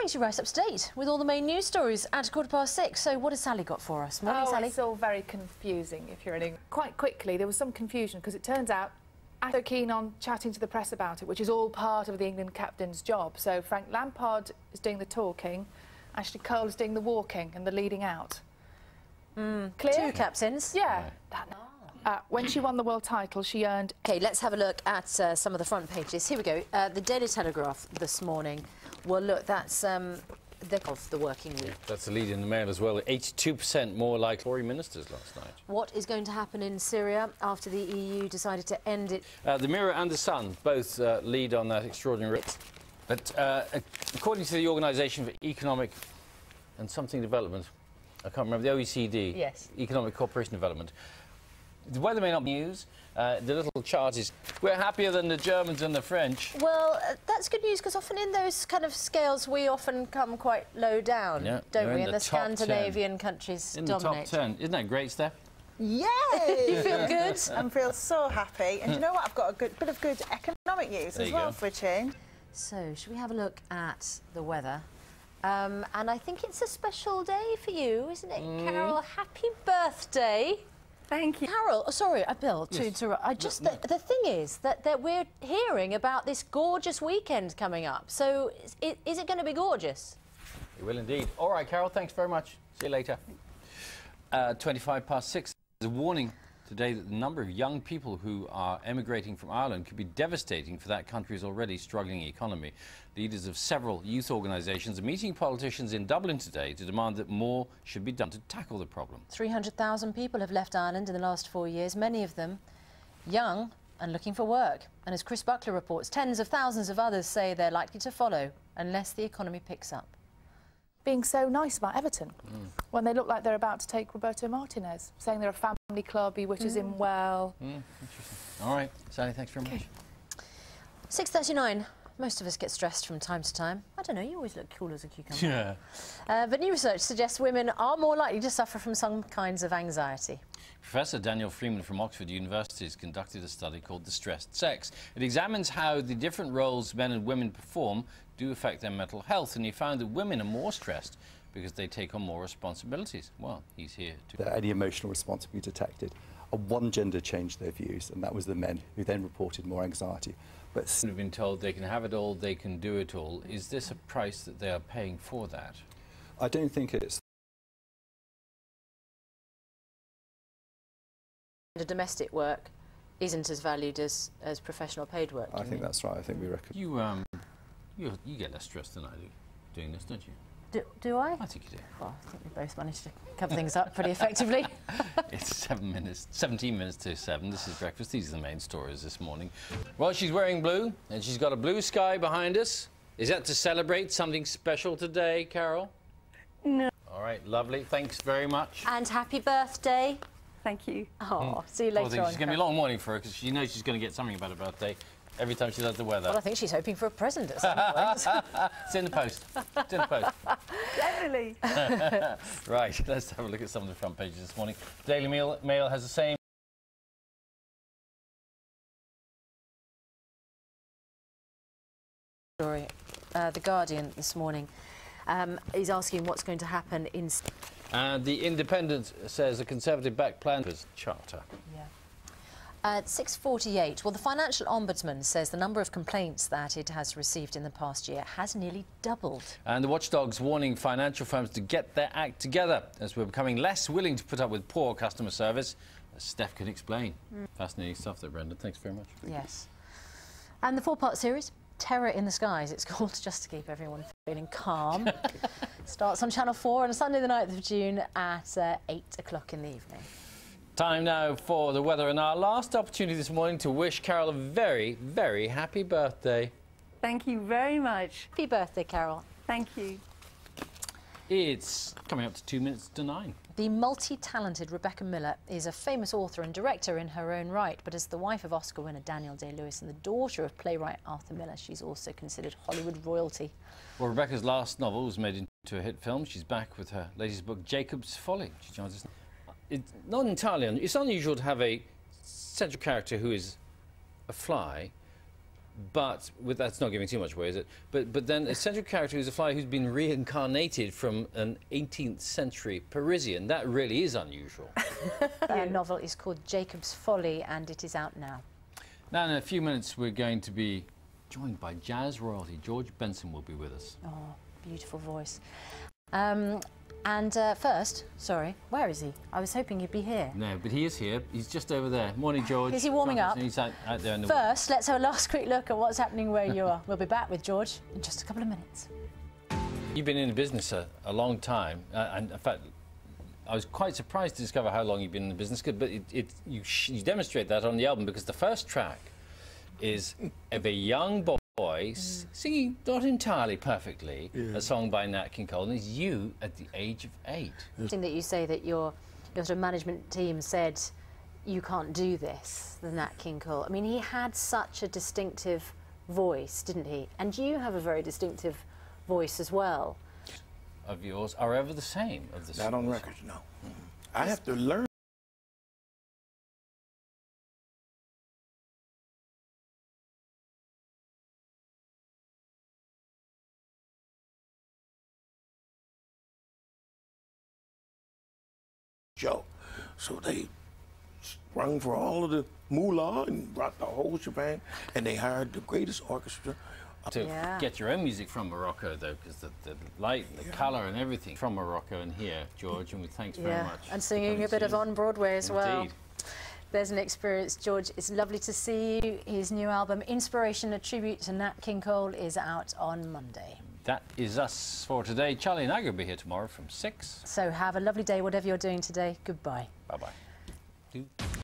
brings you right up to date with all the main news stories at 6:15. So what has Sally got for us? Morning, Sally. It's all very confusing if you're in England. Quite quickly, there was some confusion because it turns out I'm so keen on chatting to the press about it, which is all part of the England captain's job. So Frank Lampard is doing the talking, Ashley Cole is doing the walking and the leading out. Clear? Two captains. Yeah. When she won the world title, she earned... OK, let's have a look at some of the front pages. Here we go. The Daily Telegraph this morning. Well, look, that's of the working week. That's the lead in the Mail as well. 82% more like Tory ministers last night. What is going to happen in Syria after the EU decided to end it? The Mirror and the Sun both lead on that extraordinary... But according to the Organisation for Economic and something Development, I can't remember, the OECD, yes. Economic Cooperation Development, the weather may not be news. The little chart is, we're happier than the Germans and the French. Well, that's good news, because often in those kind of scales we often come quite low down, don't we? And the Scandinavian countries dominate. The top 10. Isn't that great, Steph? Yay! You feel good? I feel so happy. And you know what? I've got a bit of good economic news as well for a change. So, should we have a look at the weather? And I think it's a special day for you, isn't it, Carol? Happy birthday. Thank you. Carol, sorry, Bill, to interrupt. The thing is that we're hearing about this gorgeous weekend coming up. So, is it going to be gorgeous? It will indeed. All right, Carol, thanks very much. See you later. 6:25. There's a warning today that the number of young people who are emigrating from Ireland could be devastating for that country's already struggling economy. Leaders of several youth organisations are meeting politicians in Dublin today to demand that more should be done to tackle the problem. 300,000 people have left Ireland in the last 4 years, many of them young and looking for work. And as Chris Buckler reports, tens of thousands of others say they're likely to follow unless the economy picks up. Being so nice about Everton when they look like they're about to take Roberto Martinez, saying they're a family club, he wishes him well. Interesting. All right, Sally, thanks very much. 6:39. Most of us get stressed from time to time. I don't know, you always look cool as a cucumber. Yeah. But new research suggests women are more likely to suffer from some kinds of anxiety. Professor Daniel Freeman from Oxford University has conducted a study called The Stressed Sex. It examines how the different roles men and women perform do affect their mental health, and he found that women are more stressed because they take on more responsibilities. Well, he's here to... Any emotional response will be detected. One gender changed their views, and that was the men, who then reported more anxiety. But have been told they can have it all, they can do it all. Is this a price that they are paying for that? I don't think it's... The domestic work isn't as valued as professional paid work. I think that's right. I think we reckon... You get less stressed than I do doing this, don't you? Do I? I think you do. Well, I think we both managed to cover things up pretty effectively. It's 17 minutes to 7. This is breakfast. These are the main stories this morning. Well, she's wearing blue, and she's got a blue sky behind us. Is that to celebrate something special today, Carol? No. All right, lovely. Thanks very much. And happy birthday. Thank you. Oh, see you later on. It's going to be a long morning for her, because she knows she's going to get something about her birthday every time she does the weather. Well, I think she's hoping for a present at some point. It's in the post. It's in the post. Definitely. Right, let's have a look at some of the front pages this morning. Daily Mail has the same story. The Guardian this morning is asking what's going to happen in... And The Independent says a Conservative-backed plan for charter. Yeah. At 6:48, well, the Financial Ombudsman says the number of complaints that it has received in the past year has nearly doubled. And the watchdog's warning financial firms to get their act together as we're becoming less willing to put up with poor customer service, as Steph can explain. Fascinating stuff there, Brendan. Thanks very much. Yes. And the 4-part series, Terror in the Skies, it's called, just to keep everyone feeling calm. Starts on Channel 4 on Sunday the 9th of June at 8 o'clock in the evening. Time now for the weather, and our last opportunity this morning to wish Carol a very, very happy birthday. Thank you very much. Happy birthday, Carol. Thank you. It's coming up to 2 minutes to 9. The multi-talented Rebecca Miller is a famous author and director in her own right, but as the wife of Oscar winner Daniel Day-Lewis and the daughter of playwright Arthur Miller, she's also considered Hollywood royalty. Well, Rebecca's last novel was made into a hit film. She's back with her latest book, Jacob's Folly. She joins us. It's not entirely it's unusual to have a central character who is a fly, But that's not giving too much away, is it? But then a central character who's a fly who's been reincarnated from an 18th century Parisian. That really is unusual. The novel is called Jacob's Folly, and it is out now. Now, in a few minutes, we're going to be joined by jazz royalty. George Benson will be with us. Oh, beautiful voice. First, sorry, where is he? I was hoping he'd be here. No, but he is here. He's just over there. Morning, George. Is he warming up? He's out there in the... First, let's have a last quick look at what's happening where you are. We'll be back with George in just a couple of minutes. You've been in the business a long time, and in fact, I was quite surprised to discover how long you've been in the business, but you demonstrate that on the album, because the first track is of a young boy singing, not entirely perfectly, a song by Nat King Cole, and it's you at the age of 8. Interesting that you say that your sort of management team said you can't do this, the Nat King Cole. I mean, he had such a distinctive voice, didn't he? And you have a very distinctive voice as well. Of yours are ever the same? Not on records, no. I have to learn. Show. So they sprung for all of the moolah and brought the whole shebang, and they hired the greatest orchestra. To get your own music from Morocco, though, because the light, the colour and everything from Morocco and here, George, and thanks very much. And singing a bit of on Broadway as well. Indeed. There's an experience, George. It's lovely to see you. His new album, Inspiration, a tribute to Nat King Cole, is out on Monday. That is us for today. Charlie and I will be here tomorrow from 6. So have a lovely day, whatever you're doing today. Goodbye. Bye-bye.